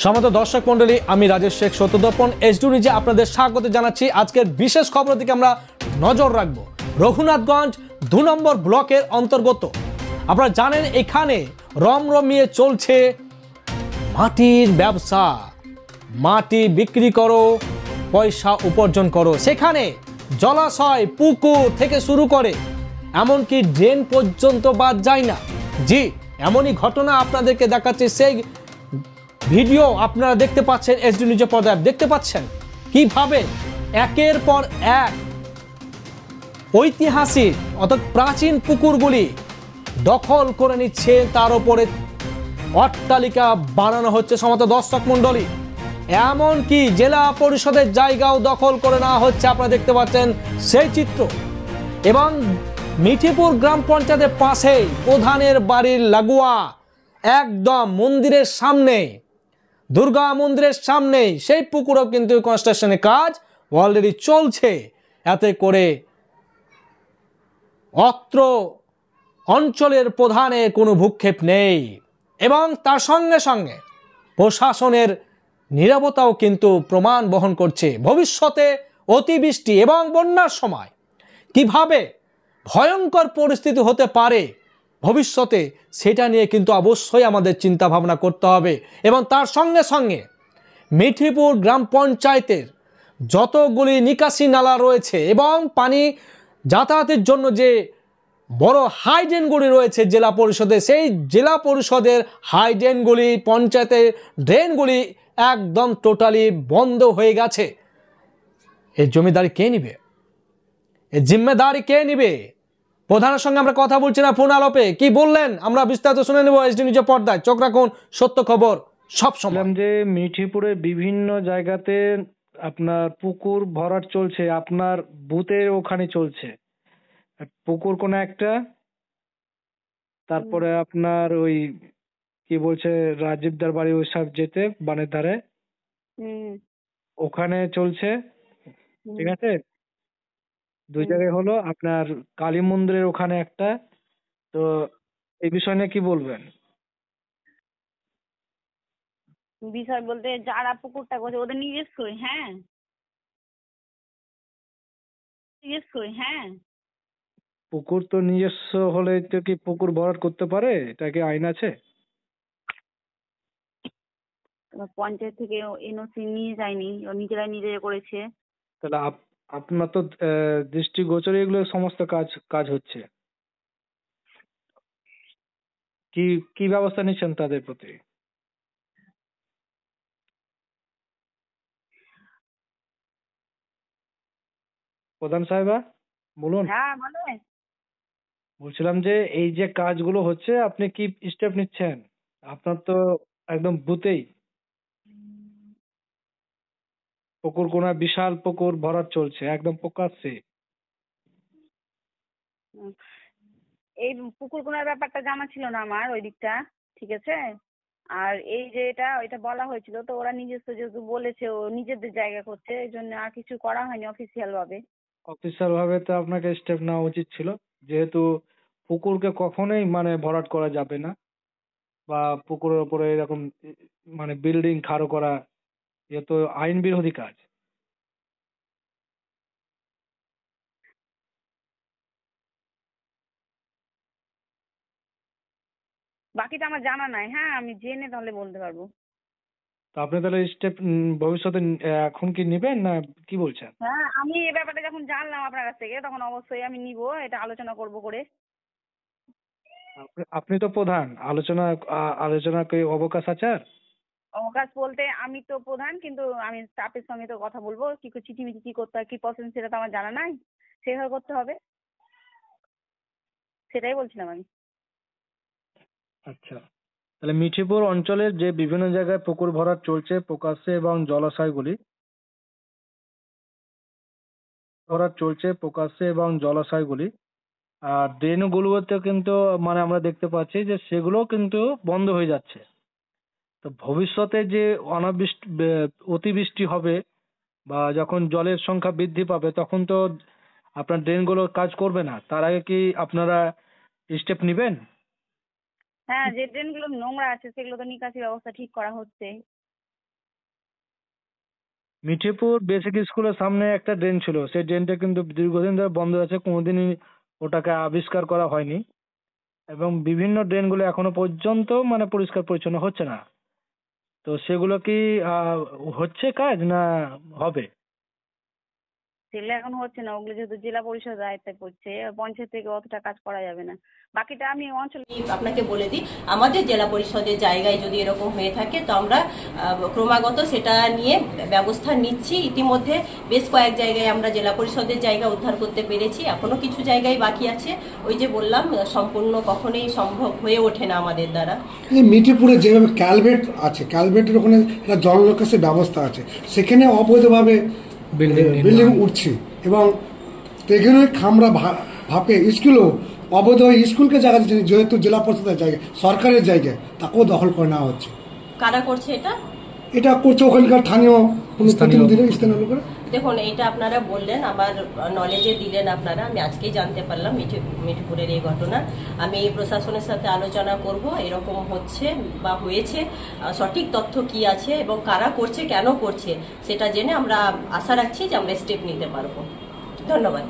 সম্মানিত দর্শক মণ্ডলী, আমি রাজেশ শেখ সত্যদর্পণ এইচডি নিউজে আপনাদের স্বাগত জানাচ্ছি। আজকের বিশেষ খবরের দিকে আমরা নজর রাখব। রঘুনাথগঞ্জ ২ নম্বর ব্লকের অন্তর্গত। আপনারা জানেন এখানে রমরমিয়ে চলছে মাটির ব্যবসা। মাটি বিক্রি করো, পয়সা উপার্জন করো। সেখানে জলাশয়, পুকুর থেকে শুরু করে এমনকি ড্রেন পর্যন্ত বাদ যায় না। জি, এমনই ঘটনা আপনাদেরকে দেখাচ্ছে। সেই ভিডিও আপনারা দেখতে পাচ্ছেন এইচডি নিউজের পর্দায়। দেখতে পাচ্ছেন কিভাবে একের পর এক ঐতিহাসিক অর্থাৎ প্রাচীন পুকুরগুলি দখল করে নিচ্ছে, তার উপরে অট্টালিকা বানানো হচ্ছে। সমস্ত দর্শক মণ্ডলী, এমনকি জেলা পরিষদের জায়গাও দখল করে নেওয়া হচ্ছে। আপনারা দেখতে পাচ্ছেন সেই চিত্র। এবং মিঠিপুর গ্রাম পঞ্চায়েতের পাশেই প্রধানের বাড়ির লাগোয়া একদম মন্দিরের সামনে, দুর্গা মন্দিরের সামনে সেই পুকুরেও কিন্তু কনস্ট্রাকশনের কাজ অলরেডি চলছে। এতে করে অত্র অঞ্চলের প্রধানের কোনো ভূক্ষেপ নেই এবং তার সঙ্গে সঙ্গে প্রশাসনের নীরবতাও কিন্তু প্রমাণ বহন করছে। ভবিষ্যতে অতিবৃষ্টি এবং বন্যার সময় কিভাবে ভয়ঙ্কর পরিস্থিতি হতে পারে ভবিষ্যতে, সেটা নিয়ে কিন্তু অবশ্যই আমাদের চিন্তা ভাবনা করতে হবে। এবং তার সঙ্গে সঙ্গে মিঠিপুর গ্রাম পঞ্চায়েতের যতগুলি নিকাশি নালা রয়েছে এবং পানি যাতায়াতের জন্য যে বড় হাইড্রেনগুলি রয়েছে জেলা পরিষদে, সেই জেলা পরিষদের হাইড্রেনগুলি, পঞ্চায়েতের ড্রেনগুলি একদম টোটালি বন্ধ হয়ে গেছে। এর জমিদারি কে নিবে? এর জিম্মেদারি কে নিবে? প্রধানের সঙ্গে আমরা কথা বলছি না ফোন আলাপে। কি বললেন আমরা বিস্তারিত শুনে নেব এইচডি নিউজের পর্দায়। চোখ রাখুন সত্য খবর সব সময়। যে মিঠিপুরের বিভিন্ন জায়গাতে আপনার পুকুর ভরাট চলছে, আপনার বুথের ওখানে চলছে পুকুর কোন একটা, তারপরে আপনার ওই কি বলছে রাজীবদার বাড়ি ওই সব যেতে বানের ধারে ওখানে চলছে, ঠিক আছে। দুই জায়গায় হলো, আপনার কালী মন্দিরের ওখানে একটা। তো এই বিষয় নিয়ে কি বলবেন? বিষয় বলতে যারা পুকুরটা করছে ওদের নিজস্বই, হ্যাঁ নিজস্বই, হ্যাঁ। পুকুর তো নিজস্ব হলে তো কি পুকুর ভরাট করতে পারে? এটা কি আইন আছে? পঞ্চায়েত থেকে এনওসি নিয়ে যায়নি, নিজেরাই নিজে করেছে। তাহলে আপনার তো দৃষ্টিগোচরে এগুলো সমস্ত কাজ কাজ হচ্ছে, কি কি ব্যবস্থা নিচ্ছেন তাদের প্রতি? প্রধান সাহেবা বলুন। হ্যাঁ বলে। বলছিলাম যে এই যে কাজগুলো হচ্ছে আপনি কি স্টেপ নিচ্ছেন? আপনার তো একদম বুথেই পুকুর কোনা বিশাল পুকুর ভরাট চলছে একদম প্রকাশ্যে। এই পুকুর কোনার ব্যাপারটা জানা ছিল না আমার ওই দিকটা, ঠিক আছে। আর এই যে এটা বলা হয়েছিল, তো ওরা নিজস্ব যেহেতু বলেছে ও নিজেদের জায়গা করছে, এই জন্য আর কিছু করা হয়নি অফিসিয়াল ভাবে। অফিসিয়াল ভাবে তো আপনাকে স্টেপ নেওয়া উচিত ছিল, যেহেতু পুকুরকে কখনোই মানে ভরাট করা যাবে না, বা পুকুরের উপরে এরকম মানে বিল্ডিং খাড়ো করা, এ তো আইন বিরোধী কাজ। বাকিটা আমার জানা নাই, হ্যাঁ আমি জেনে তাহলে বলতে পারবো। তো আপনি তাহলে স্টেপ ভবিষ্যতে এখন কি নেবেন না কি বলছেন? হ্যাঁ, আমি এই ব্যাপারটা যখন জানলাম আপনার কাছ থেকে তখন অবশ্যই আমি নিব, এটা আলোচনা করব করে। আপনি তো প্রধান, আলোচনা আলোচনা কি অবকাশ আছে আর? অবকাশ বলতে আমি তো প্রধান, কিন্তু আমি স্টাফের সঙ্গে তো কথা বলবো, কি করে চিঠি মিঠি কি করতে হয়, কি প্রসেস, সেটা তো আমার জানা নাই। সেভাবে করতে হবে, সেটাই বলছিলাম আমি। আচ্ছা, তাহলে মিঠিপুর অঞ্চলের যে বিভিন্ন জায়গায় পুকুর ভরাট চলছে প্রকাশ্যে এবং জলাশয়গুলি আর ড্রেনগুলোতে কিন্তু মানে আমরা দেখতে পাচ্ছি যে সেগুলো কিন্তু বন্ধ হয়ে যাচ্ছে। তো ভবিষ্যতে যে অতিবৃষ্টি হবে বা যখন জলের সংখ্যা বৃদ্ধি পাবে তখন তো আপনার ড্রেনগুলো কাজ করবে না। তার আগে কি আপনারা স্টেপ নেবেন? হ্যাঁ, যে ড্রেনগুলো নোংরা আছে সেগুলো তো নিকাশি ব্যবস্থা ঠিক করা হচ্ছে। মিঠিপুর বেসিক স্কুলের সামনে একটা ড্রেন ছিল, সেই ড্রেনটা কিন্তু দীর্ঘদিন ধরে বন্ধ আছে, কোনোদিনই ওটাকে আবিষ্কার করা হয়নি এবং বিভিন্ন ড্রেনগুলো এখনো পর্যন্ত মানে পরিষ্কার পরিচ্ছন্ন হচ্ছে না। তো সেগুলো কি হচ্ছে কাজ না হবে? সেগুলো এখন হচ্ছে না, ওগুলো যেহেতু জেলা পরিষদ দায়িত্বে পড়ছে, পঞ্চায়েত থেকে অতটা কাজ করা যাবে না। বাকিটা আমি অঞ্চল আপনাকে বলে দিই, আমাদের জেলা পরিষদের জায়গায় যদি এরকম হয়ে থাকে তো আমরা ক্রমাগত সেটা নিয়ে ব্যবস্থা নিচ্ছি। ইতিমধ্যে বেশ কয়েক জায়গায় আমরা জেলা পরিষদের জায়গা উদ্ধার করতে পেরেছি, এখনো কিছু জায়গায় বাকি আছে। ওই যে বললাম, সম্পূর্ণ কখনোই সম্ভব হয়ে ওঠে না আমাদের দ্বারা। এই মিঠিপুরে যেভাবে ক্যালভেট আছে, ক্যালভেটের ওখানে একটা জল নিকাশের ব্যবস্থা আছে, সেখানে অবৈধভাবে বিল্ডিং উঠছে এবং এখানে খামরা ভাপে স্কুলও অবৈধ স্কুলকে জায়গা দিচ্ছে, যেহেতু জেলা পরিষদের জায়গা, সরকারের জায়গায়, তাকেও দখল করে নেওয়া হচ্ছে। কারা করছে এটা? এটা করছে ওখানকার স্থানীয় স্থানীয় লোকেরা। দেখুন, এইটা আপনারা বললেন, আমার নলেজে দিলেন আপনারা, আমি আজকেই জানতে পারলাম মিঠিপুরের এই ঘটনা। আমি প্রশাসনের সাথে আলোচনা করব, এরকম হচ্ছে বা হয়েছে সঠিক তথ্য কি আছে এবং কারা করছে, কেন করছে, সেটা জেনে আমরা আশা রাখছি যে আমরা স্টেপ নিতে পারবো। ধন্যবাদ।